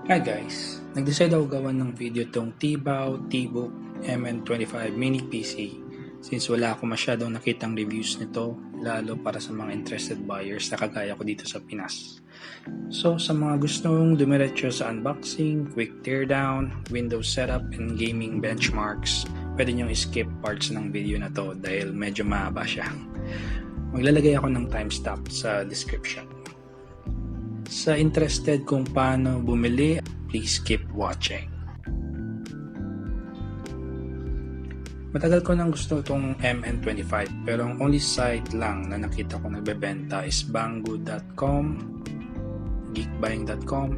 Hi guys! Nag-decide ako gawan ng video tong TBook MN25 mini PC since wala ako masyadong nakitang reviews nito lalo para sa mga interested buyers na kagaya ko dito sa Pinas. So sa mga gustong dumiretso sa unboxing, quick teardown, Windows setup, and gaming benchmarks, pwede nyo skip parts ng video na to dahil medyo mahaba siya. Maglalagay ako ng timestamp sa description. Sa interested kung paano bumili, please keep watching. Matagal ko nang gusto itong MN25 pero ang only site lang na nakita ko nagbebenta is banggood.com, geekbuying.com,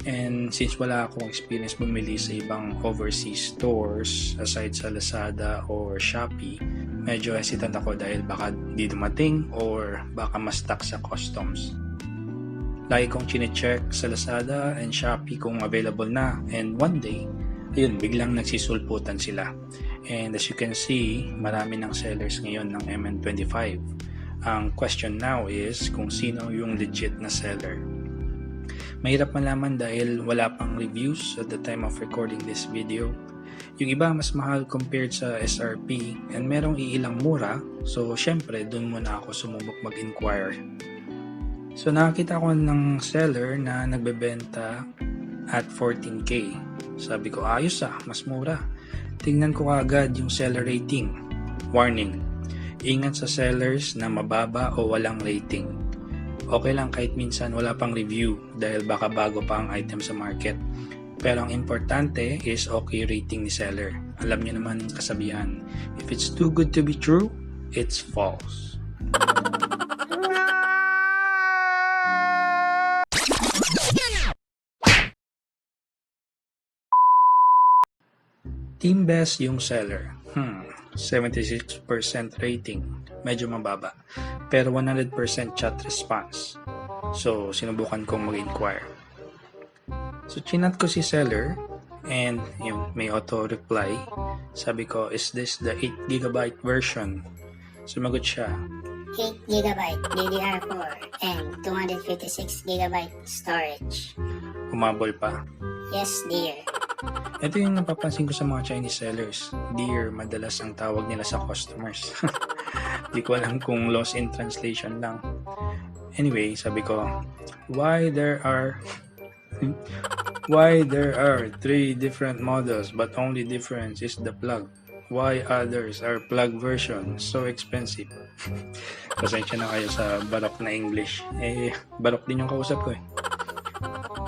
and since wala akong experience bumili sa ibang overseas stores aside sa Lazada or Shopee, medyo hesitant ako dahil baka di dumating or baka ma-stuck sa customs. Lagi kong chine-check sa Lazada and Shopee kung available na, and one day, ayun, biglang nagsisulputan sila. And as you can see, marami ng sellers ngayon ng MN25. Ang question now is kung sino yung legit na seller. Mahirap malaman dahil wala pang reviews at the time of recording this video. Yung iba mas mahal compared sa SRP and merong iilang mura, so syempre dun muna ako sumubok mag-inquire. So nakakita ko ng seller na nagbebenta at 14K. Sabi ko ayos mas mura. Tingnan ko agad yung seller rating. Warning, ingat sa sellers na mababa o walang rating. Okay lang kahit minsan wala pang review dahil baka bago pa ang item sa market. Pero ang importante is okay rating ni seller. Alam niyo naman yung kasabihan, if it's too good to be true, it's false. Team best yung seller. 76% rating. Medyo mababa. Pero 100% chat response. So, sinubukan kong mag-inquire. So, chinat ko si seller and yung may auto-reply. Sabi ko, is this the 8GB version? Sumagot siya. 8GB DDR4 and 256GB storage. Humabol pa. Yes, dear. Ito yung napapansin ko sa mga Chinese sellers. Dear, madalas ang tawag nila sa customers. Di ko alam kung lost in translation lang. Anyway, sabi ko, why there are 3 different models but only difference is the plug? Why others are plug version so expensive? Pasensya na kayo sa barok na English. Barok din yung kausap ko .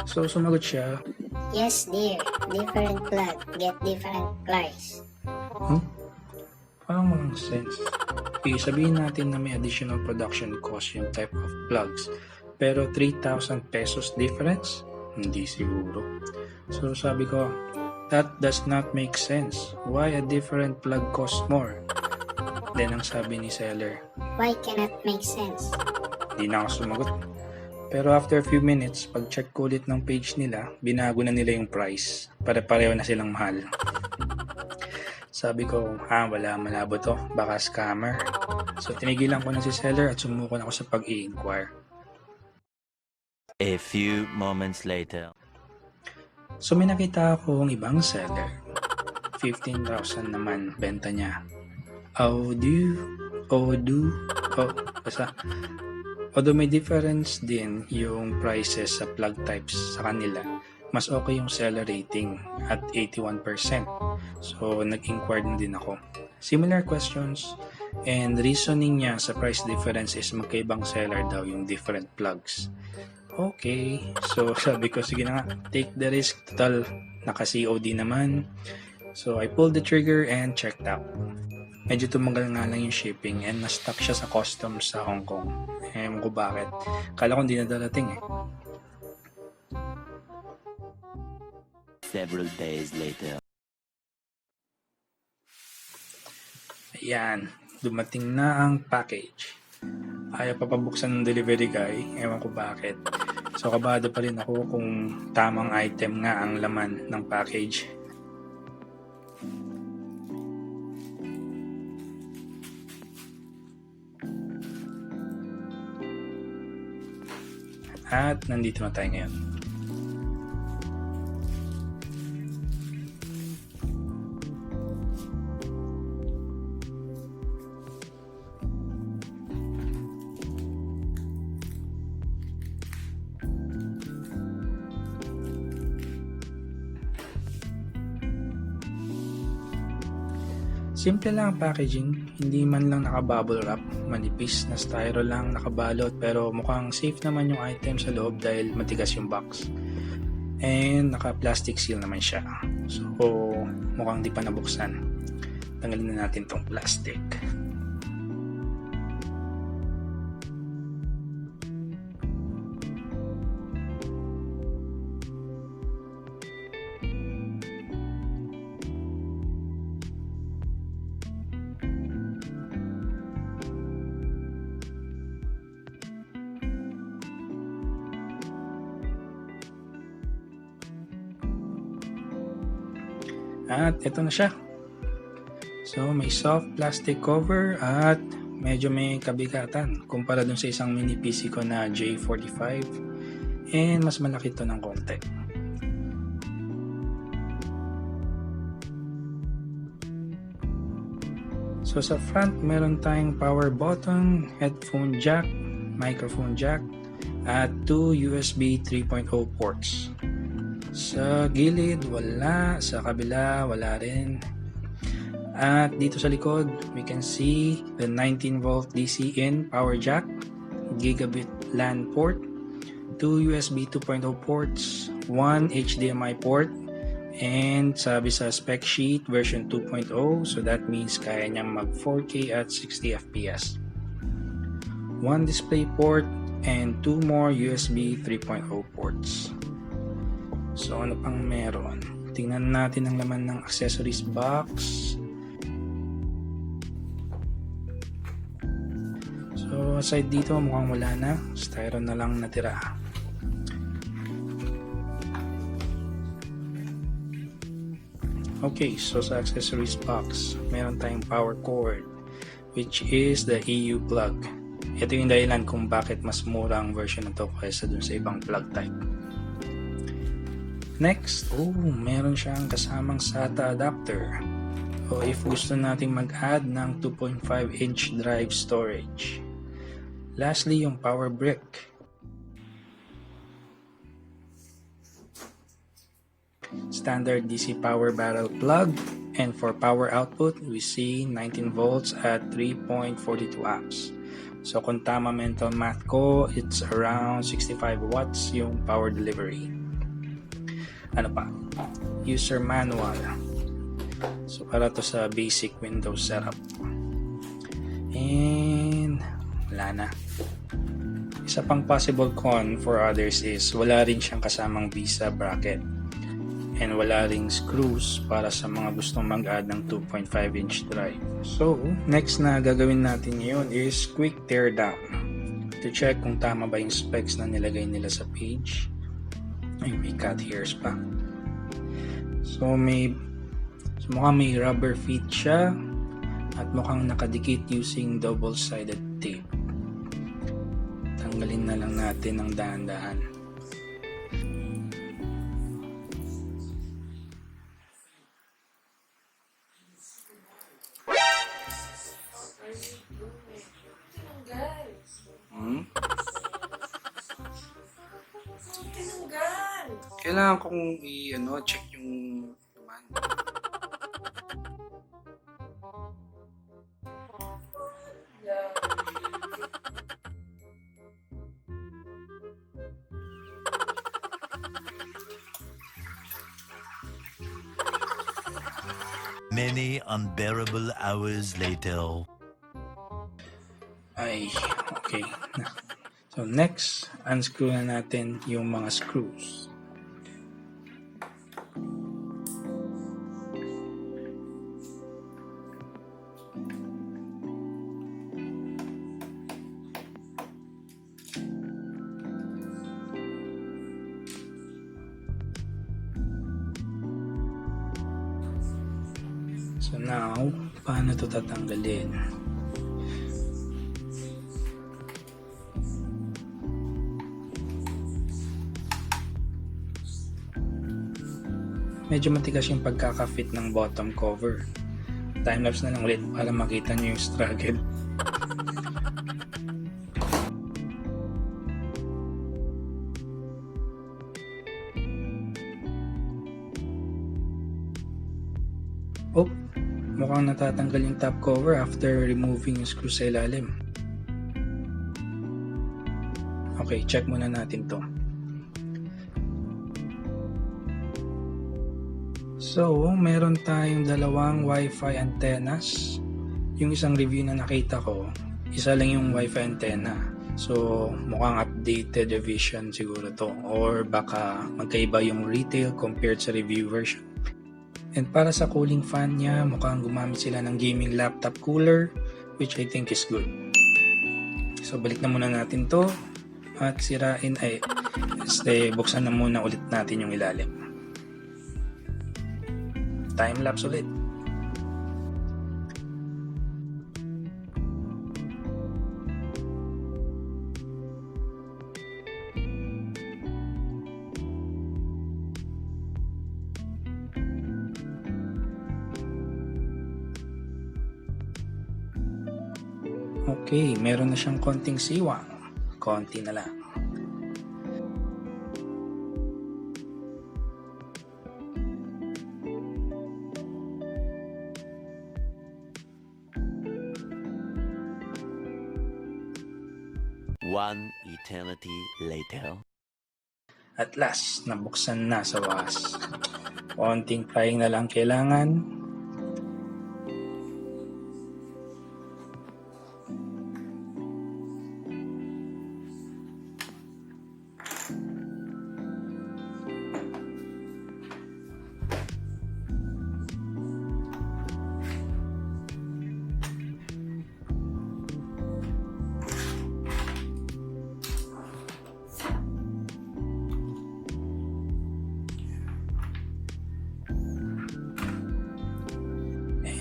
So, sumagot siya, Yes, dear. Different plug. Get different price. Parang walang sense. Sabihin natin na may additional production cost yung type of plugs. Pero 3,000 pesos difference? Hindi siguro. So sabi ko, that does not make sense. Why a different plug costs more? Then ang sabi ni seller, Why cannot make sense? Hindi na ako sumagot. Pero after a few minutes, pag-check ko ulit ng page nila, binago na nila yung price. Pare-pareho na silang mahal. Sabi ko, wala, malabo to. Baka scammer. So tinigilan ko na si seller at sumuko na ako sa pag-i-inquire. A few moments later. So may nakita akong ibang seller. 15,000 naman benta niya. Basta. Although may difference din yung prices sa plug types sa kanila, mas okay yung seller rating at 81%. So, nag-inquire din ako. Similar questions and reasoning niya sa price difference is magkaibang seller daw yung different plugs. Okay, so sabi ko, sige na nga, take the risk. Total, naka-COD naman. So, I pulled the trigger and checked out. Medyo tumagal nga lang yung shipping and na-stuck siya sa customs sa Hong Kong. Ewan ko bakit. Kala ko hindi na darating . Several days later. Ayan, dumating na ang package. Ayaw pa pabuksan ng delivery guy, ewan ko bakit. So kabado pa rin ako kung tamang item nga ang laman ng package. At nandito na tayo ngayon. Simple lang ang packaging, hindi man lang naka-bubble wrap, manipis na styro lang nakabalot, pero mukhang safe naman yung item sa loob dahil matigas yung box. And naka-plastic seal naman siya. So mukhang di pa nabuksan. Tanggalin na natin tong plastic. At ito na siya. So may soft plastic cover at medyo may kabigatan kumpara dun sa isang mini PC ko na J45, and mas malaki to ng konti. So sa front meron tayong power button, headphone jack, microphone jack, at 2 USB 3.0 ports. Sa gilid wala, sa kabila wala rin. At dito sa likod we can see the 19 volt DC in power jack, gigabit LAN port, 2 USB 2.0 ports, 1 HDMI port, and sabi sa spec sheet version 2.0, so that means kaya niyang mag 4K at 60 FPS. 1 display port and 2 more USB 3.0 ports. So ano pang meron? Tingnan natin ang laman ng accessories box. So aside dito mukhang wala na, styro na lang natira. Okay, so sa accessories box meron tayong power cord, which is the EU plug. Ito yung dahilan kung bakit mas mura ang version na to kaysa dun sa ibang plug type. Next, meron siyang kasamang SATA adapter. So if gusto nating mag-add ng 2.5 inch drive storage. Lastly, yung power brick. Standard DC power barrel plug, and for power output, we see 19 volts at 3.42 amps. So kung tama mental math ko, it's around 65 watts yung power delivery. Ano pa? User manual. So para to sa basic Windows setup. And wala na. Isa pang possible con for others is wala rin siyang kasamang visa bracket. And wala ring screws para sa mga gustong mag-add ng 2.5 inch drive. So next na gagawin natin ngayon is quick teardown. To check kung tama ba yung specs na nilagay nila sa page. Ay, may cat hairs pa. So mukhang may rubber feet siya at mukhang nakadikit using double-sided tape. Tanggalin na lang natin ng dahan-dahan. Kailangan kong check yung laman. Many unbearable hours later. Ay, okay. So next, unscrew na natin yung mga screws. So now, paano ito tatanggalin? Medyo matigas yung pagkaka-fit ng bottom cover. Timelapse na lang ulit para makita nyo yung struggle. mukhang natatanggal yung top cover after removing yung screw sa ilalim. Okay, check muna natin to. So, meron tayong dalawang Wi-Fi antennas. Yung isang review na nakita ko, isa lang yung Wi-Fi antenna. So, mukhang updated revision siguro to. Or baka magkaiba yung retail compared sa review version. And para sa cooling fan niya, mukhang gumamit sila ng gaming laptop cooler, which I think is good. So, balik na muna natin to. At buksan na muna ulit natin yung ilalim. Time-lapse ulit. Okay, meron na siyang konting siwang. Konti na lang. One eternity later. At last, nabuksan na sa wakas. Konting prying na lang kailangan.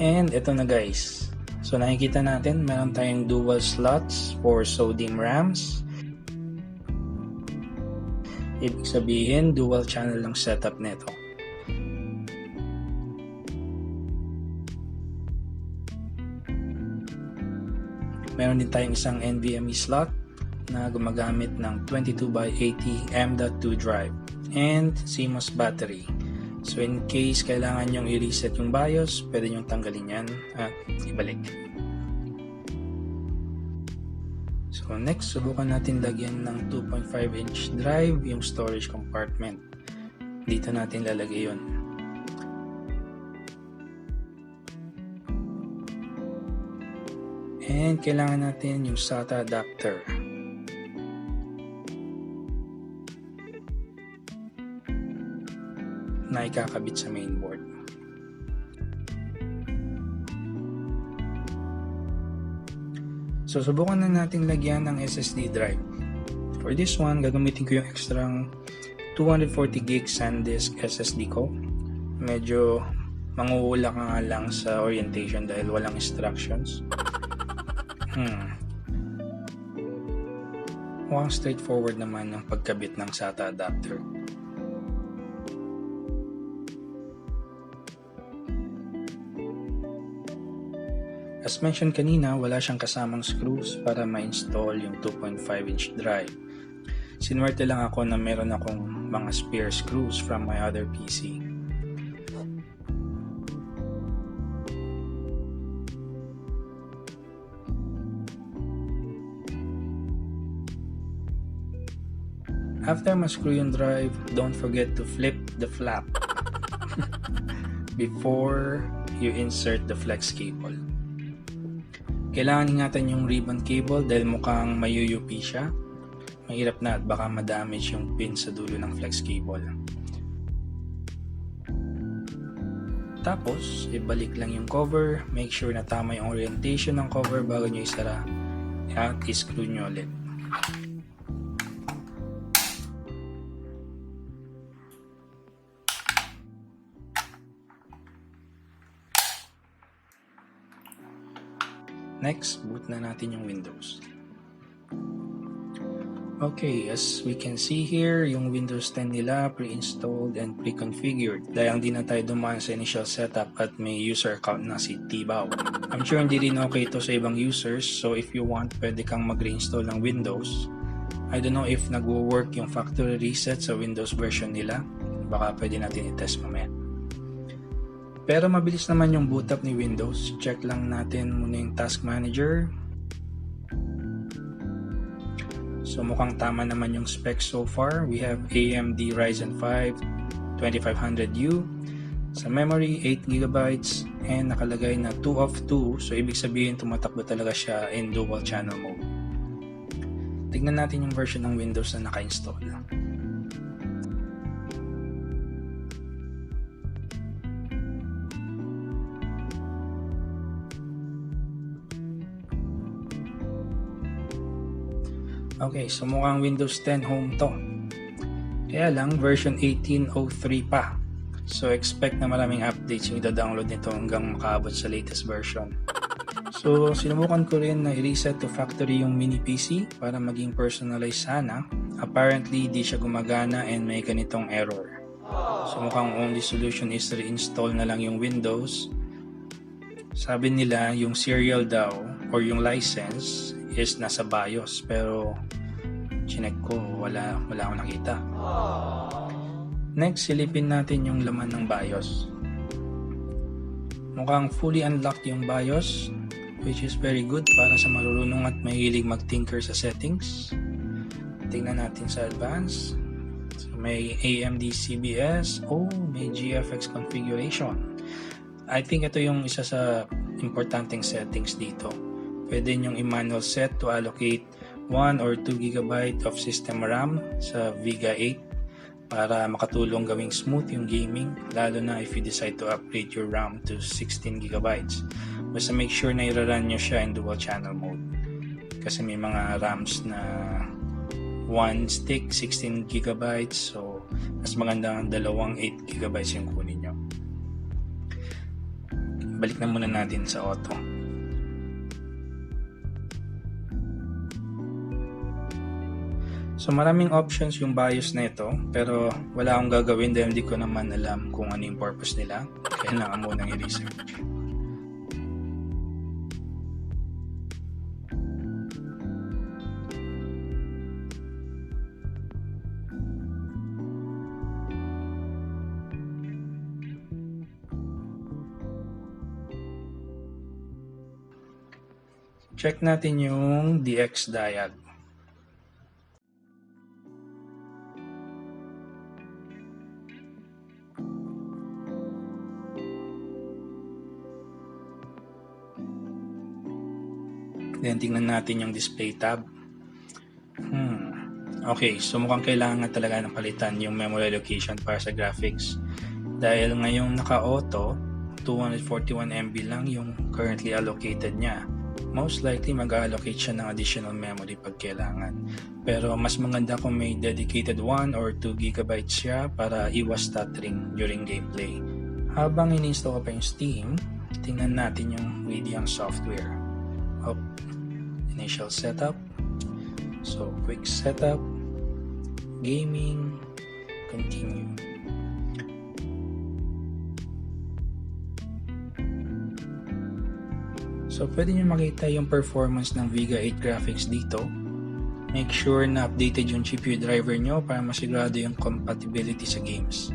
And ito na guys. So nakikita natin, meron tayong dual slots for sodium RAMs. Ibig sabihin, dual channel ng setup nito. Meron din tayong isang NVMe slot na gumagamit ng 22x80 M.2 drive and CMOS battery. So in case kailangan nyong i-reset yung BIOS, pwede nyong tanggalin yan at ibalik. So next, subukan natin lagyan ng 2.5-inch drive yung storage compartment. Dito natin lalagay yun. And kailangan natin yung SATA adapter. Na ikakabit sa mainboard. So, subukan na natin lagyan ng SSD drive. For this one, gagamitin ko yung extrang 240GB SanDisk SSD ko. Medyo manguhula ka nga lang sa orientation dahil walang instructions. Mukhang straightforward naman yung pagkabit ng SATA adapter. As mentioned kanina, wala siyang kasamang screws para ma-install yung 2.5-inch drive. Sinwerte lang ako na meron akong mga spare screws from my other PC. After ma-screw yung drive, don't forget to flip the flap before you insert the flex cable. Kailangan ingatan yung ribbon cable dahil mukhang mayuyupi siya. Mahirap na at baka ma-damage yung pin sa dulo ng flex cable. Tapos, ibalik lang yung cover. Make sure na tama yung orientation ng cover bago nyo isara. At i-screw nyo ulit. Next, boot na natin yung Windows. Okay, as we can see here, yung Windows 10 nila pre-installed and pre-configured. Dahil hindi na tayo dumaan sa initial setup at may user account na si TBoW. I'm sure hindi rin okay ito sa ibang users, so if you want, pwede kang mag-reinstall ng Windows. I don't know if nagwo-work yung factory reset sa Windows version nila. Baka pwede natin i-test mamaya. Pero mabilis naman yung boot up ni Windows. Check lang natin muna yung Task Manager. So mukhang tama naman yung specs so far. We have AMD Ryzen 5 2500U. Sa memory, 8GB and nakalagay na 2 of 2. So ibig sabihin tumatakbo talaga siya in dual channel mode. Tignan natin yung version ng Windows na naka-install. Okay, so mukhang Windows 10 Home to. Kaya lang, version 18.03 pa. So expect na maraming updates yung ida-download nito hanggang makaabot sa latest version. So sinubukan ko rin na i-reset to factory yung mini PC para maging personalized sana. Apparently, di siya gumagana and may ganitong error. So mukhang only solution is reinstall na lang yung Windows. Sabi nila yung serial daw or yung license is nasa BIOS, pero chinek ko, wala akong nakita. Next, silipin natin yung laman ng BIOS. Mukhang fully unlocked yung BIOS, which is very good para sa marurunong at mahilig mag-tinker sa settings. Tingnan natin sa advanced. So, may AMD CBS, may GFX configuration. I think ito yung isa sa importanteng settings dito. Pwede nyong i-manual set to allocate 1 or 2 GB of system RAM sa Vega 8 para makatulong gawing smooth yung gaming, lalo na if you decide to upgrade your RAM to 16 GB. Basta make sure na i-run nyo siya in dual channel mode. Kasi may mga RAMs na 1 stick, 16 GB, so mas maganda ang dalawang 8 GB yung kunin nyo. Balik na muna natin sa auto. So maraming options yung BIOS na ito, pero wala akong gagawin dahil hindi ko naman alam kung ano yung purpose nila. Kailangan mo nang i-research. Check natin yung DX diag. Then tingnan natin yung display tab. Okay, so mukhang kailangan talaga ng palitan yung memory allocation para sa graphics. Dahil ngayong naka-auto, 241 MB lang yung currently allocated niya. Most likely mag-allocate siya ng additional memory pag kailangan. Pero mas maganda kung may dedicated 1 or 2 GB siya para iwas stuttering during gameplay. Habang in-install ka pa yung Steam, tingnan natin yung Radeon software. Initial setup. So quick setup, gaming, continue. So pwede nyo makita yung performance ng Vega 8 graphics dito. Make sure na updated yung GPU driver nyo para masigurado yung compatibility sa games.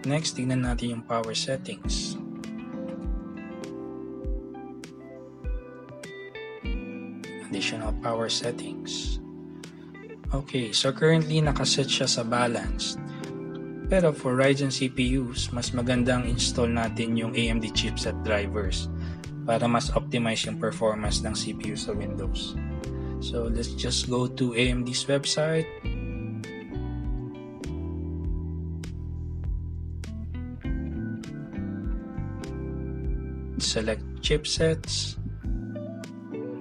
Next, tingnan natin yung power settings. Additional power settings. Okay, so currently nakaset siya sa balanced. Pero for Ryzen CPUs, mas magandang install natin yung AMD chipset drivers para mas optimize yung performance ng CPU sa Windows. So let's just go to AMD's website. Select chipsets,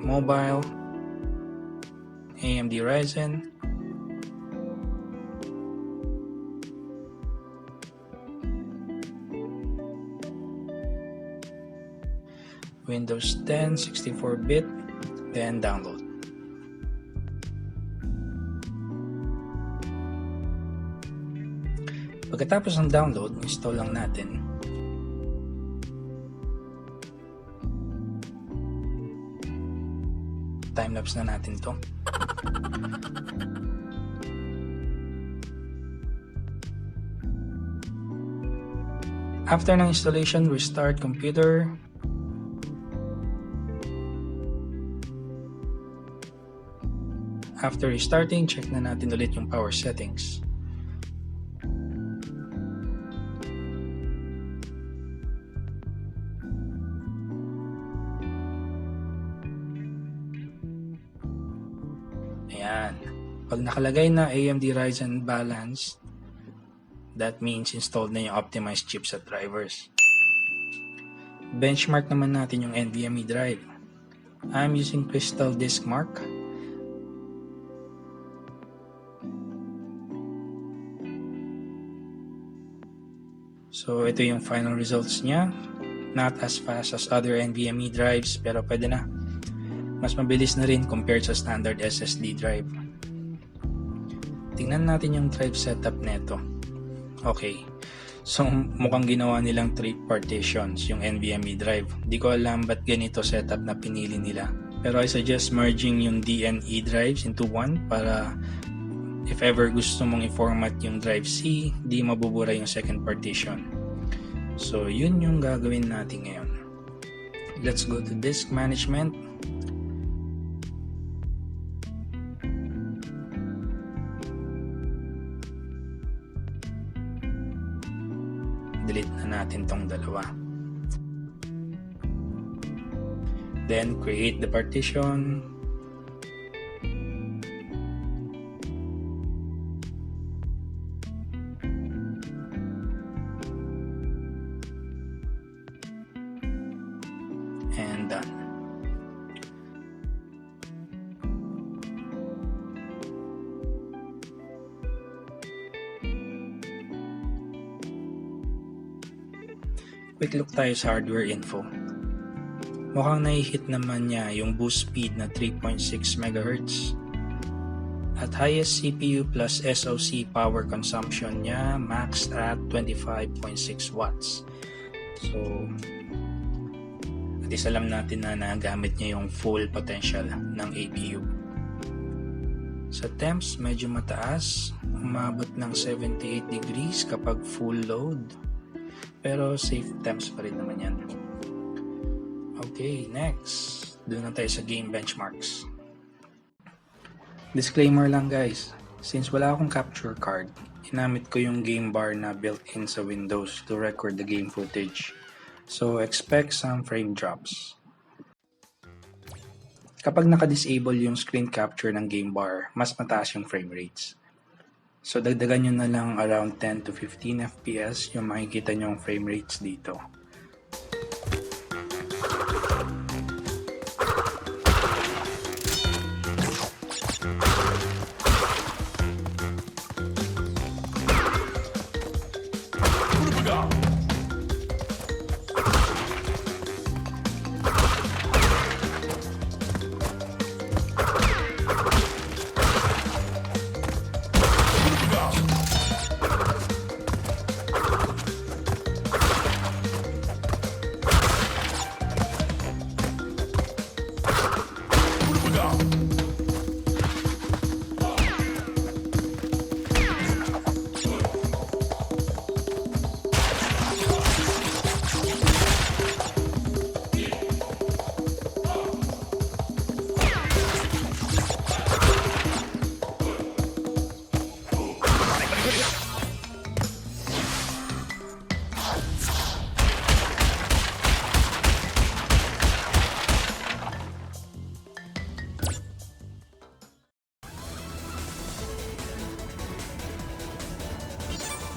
mobile, AMD Ryzen, Windows 10 64-bit, then download. Pagkatapos ng download, install lang natin. I-timelapse na natin to. After ng installation, restart computer. After restarting, check na natin ulit yung power settings. Ayan. Pag nakalagay na AMD Ryzen balance, that means installed na yung optimized chipset drivers. Benchmark naman natin yung NVMe drive. I'm using Crystal Disk Mark. So ito yung final results niya. Not as fast as other NVMe drives pero pwede na. Mas mabilis na rin compared sa standard SSD drive. Tingnan natin yung drive setup neto. Okay, so mukhang ginawa nilang 3 partitions yung NVMe drive. Di ko alam ba't ganito setup na pinili nila. Pero I suggest merging yung DNE drives into one para if ever gusto mong i-format yung drive C, di mabubura yung second partition. So yun yung gagawin natin ngayon. Let's go to disk management. Delete na natin tong dalawa. Then create the partition. And done. Quick look tayo sa hardware info. Mukhang nai-hit naman niya yung boost speed na 3.6 MHz. At highest CPU plus SoC power consumption niya maxed at 25.6 watts. So, at least alam natin na nagamit niya yung full potential ng APU. Sa temps, medyo mataas. Umabot ng 78 degrees kapag full load. Pero safe temps pa rin naman yan. Okay, next. Doon na tayo sa game benchmarks. Disclaimer lang guys. Since wala akong capture card, ginamit ko yung game bar na built-in sa Windows to record the game footage. So expect some frame drops. Kapag naka-disable yung screen capture ng game bar, mas mataas yung frame rates. So dagdagan nyo na lang around 10 to 15 FPS yung makikita nyong frame rates dito.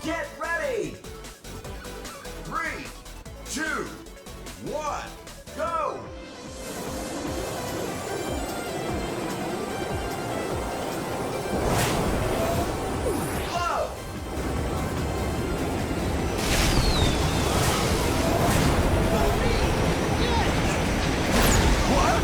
Get ready! 3, 2, 1, go! Low! What?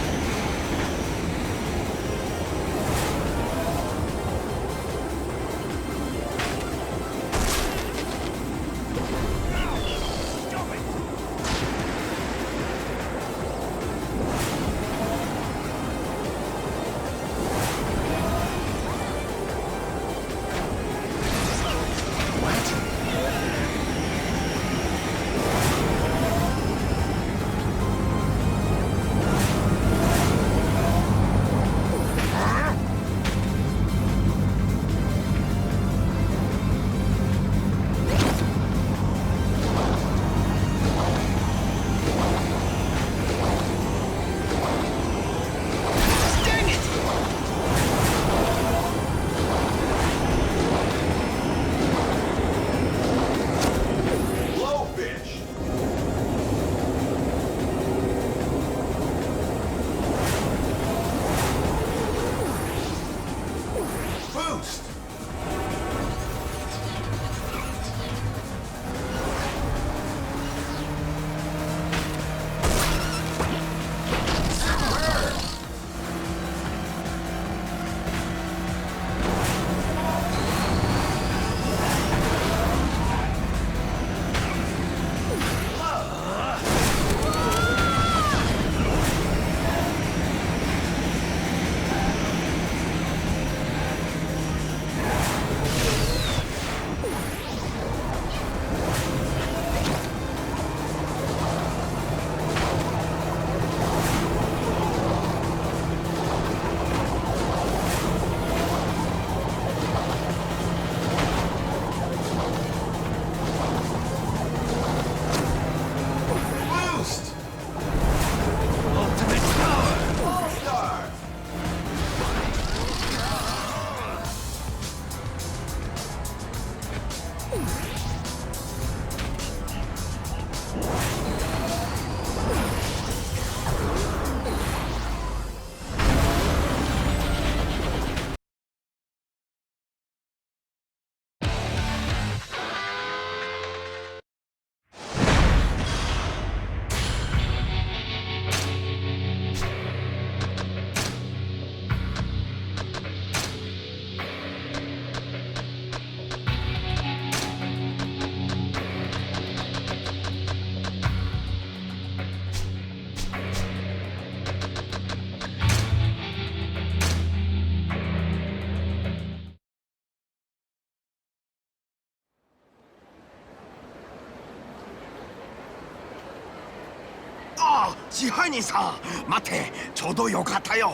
あ、支配人さん、待って、ちょうどよかったよ。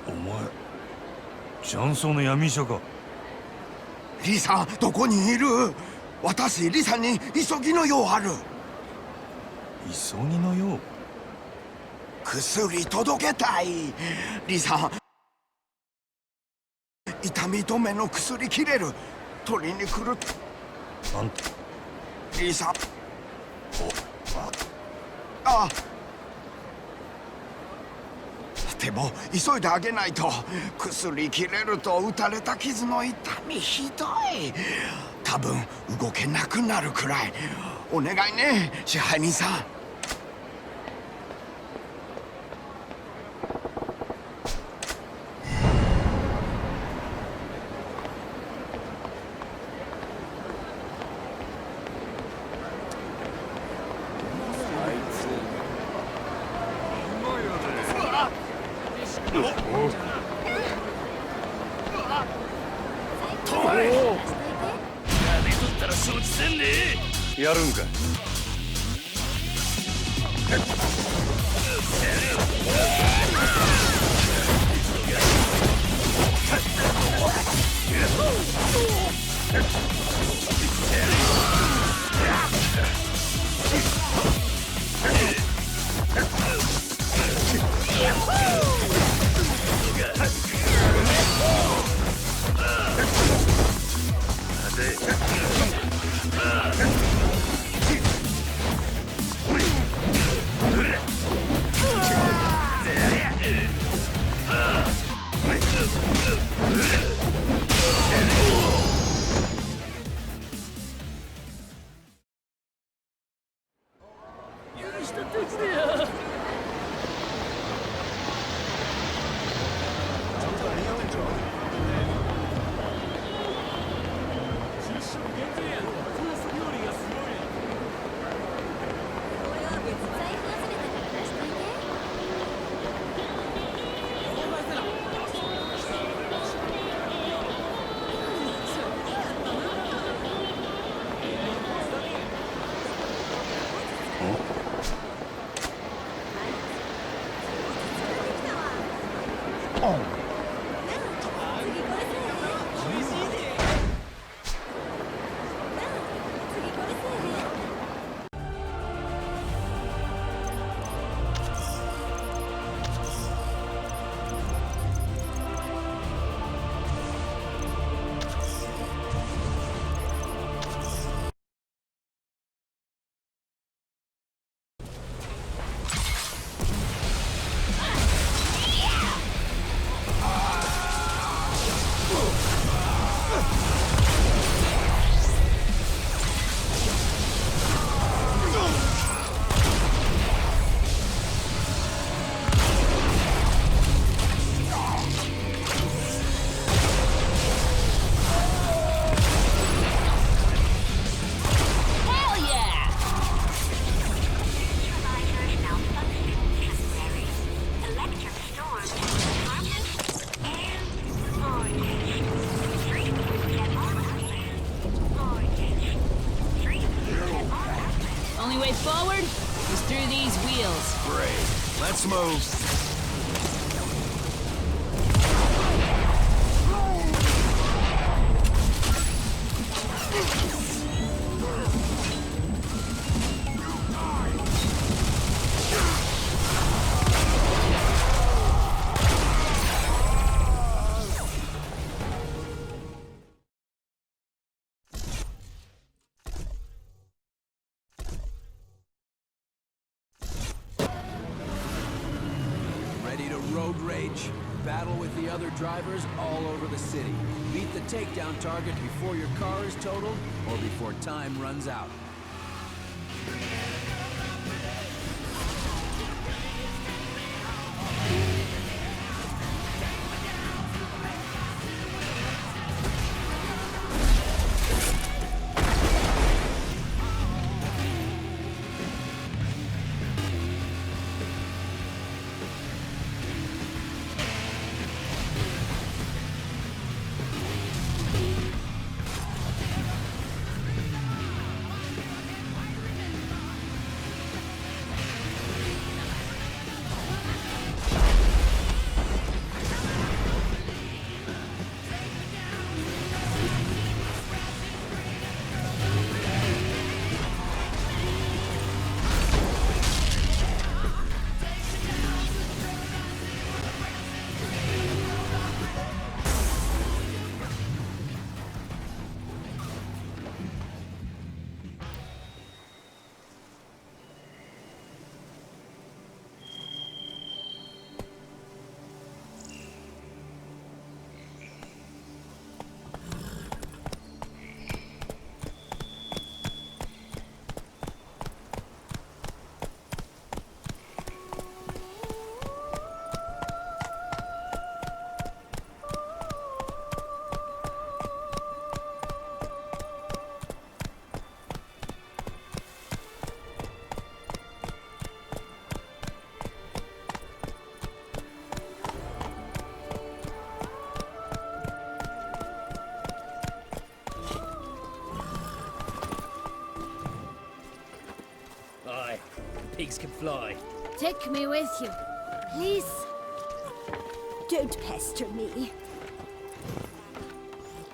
お前雀荘の闇医者か。リさん、どこにいる？私、リさんに急ぎの用ある。急ぎの用？薬届けたい。リさん、痛み止めの薬切れる。取りに来る。なんて？リさん。あ。でも急いであげないと。薬切れると打たれた傷の痛みひどい。多分動けなくなるくらい。お願いね、支配人さん。やるんかい。Let's move. challenge. Battle with the other drivers all over the city. Beat the takedown target before your car is totaled or before time runs out. Aye, pigs can fly. Take me with you, please. Don't pester me.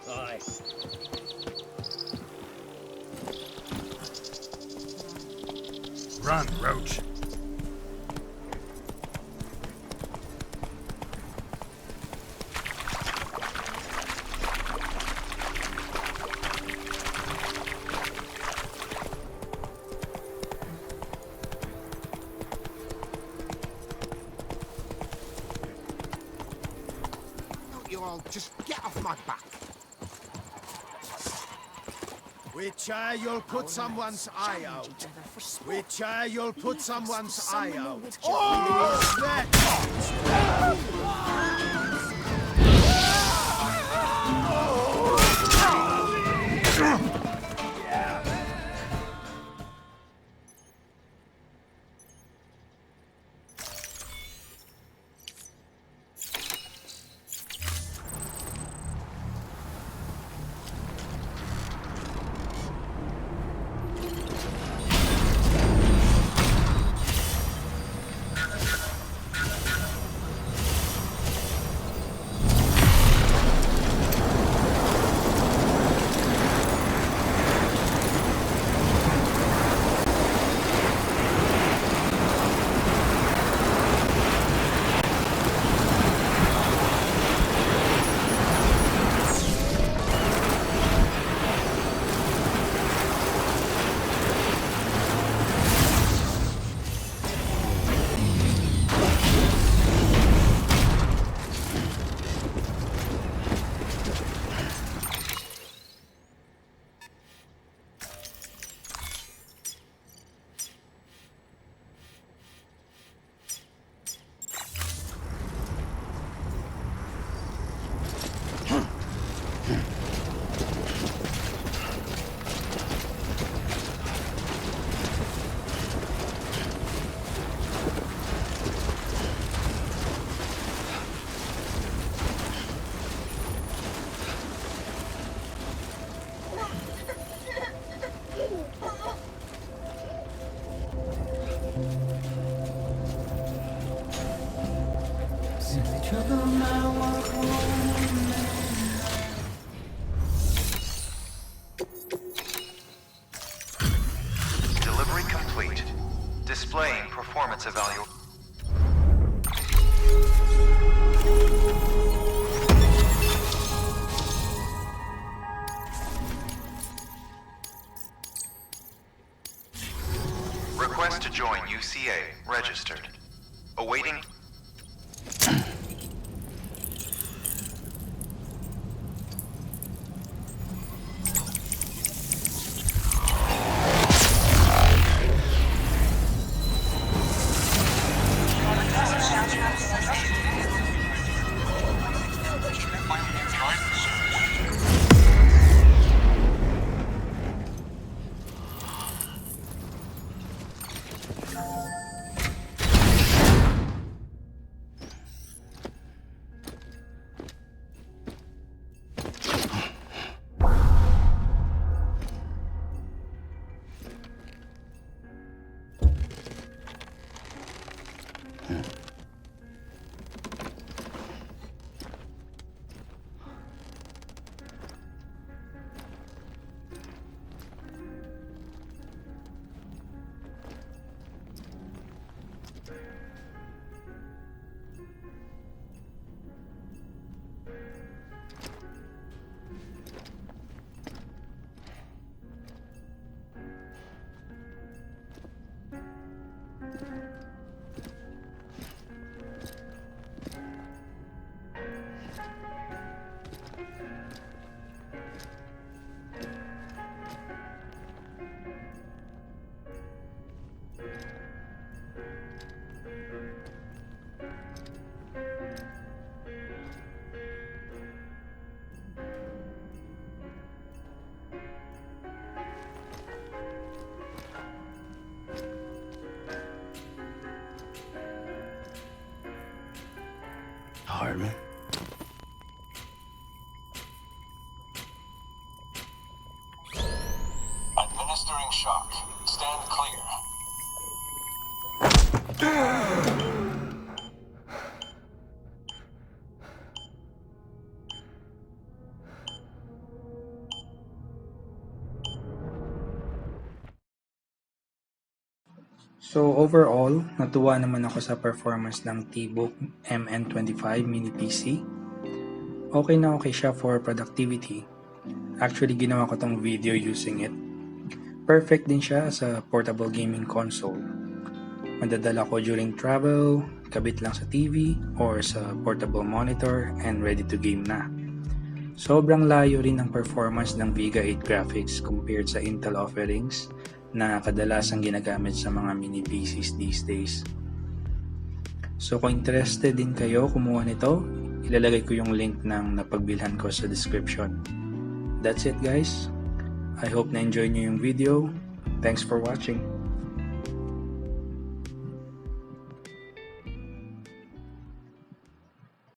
Aye. Run, Roach. You all just get off my back. Which eye you'll put someone's eye out. Which eye you'll put someone's eye out. Oh! Delivery complete. Displaying performance evaluation. Request to join UCA registered. Awaiting. mo. Administering shock. Stand clear. So overall, natuwa naman ako sa performance ng TBook MN25 mini PC. Okay na okay siya for productivity. Actually, ginawa ko tong video using it. Perfect din siya as a portable gaming console. Madadala ko during travel, kabit lang sa TV, or sa portable monitor, and ready to game na. Sobrang layo rin ng performance ng Vega 8 graphics compared sa Intel offerings na kadalasang ginagamit sa mga mini PCs these days. So kung interested din kayo kumuha nito, ilalagay ko yung link ng napagbilhan ko sa description. That's it guys. I hope na enjoy nyo yung video. Thanks for watching.